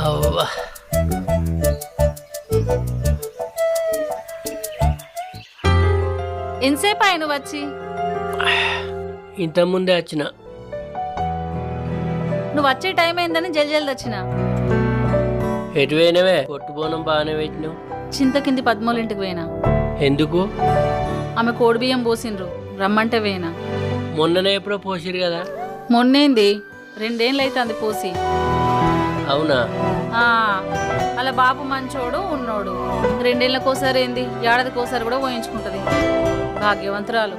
అవ్వా ఎంతసేపు ఆయన వచ్చి? ఇంత ముందే వచ్చిన. నువ్వు వచ్చే టైం అయిందని జల్ది వచ్చిన. ఎటు పోయినవే? పొట్టు బోనం బాగానే పెట్టినావు. చింతకింది పద్మూల ఇంటికి పోయినా. ఎందుకు? ఆమె కోడి బియ్యం పోసిండ్రు, రమ్మంటే పోయినా. మొన్ననే ఎప్పుడో పోసిరు కదా. మొన్నేంది 2 ఏళ్ళు అవుతుంది పోసి. అవునా? అలా బాబు మంచోడు ఉన్నోడు. 2 ఏళ్ళకోసారి ఏంది, ఏడాదికోసారి కూడా పోయించుకుంటది. భాగ్యవంతురాలు.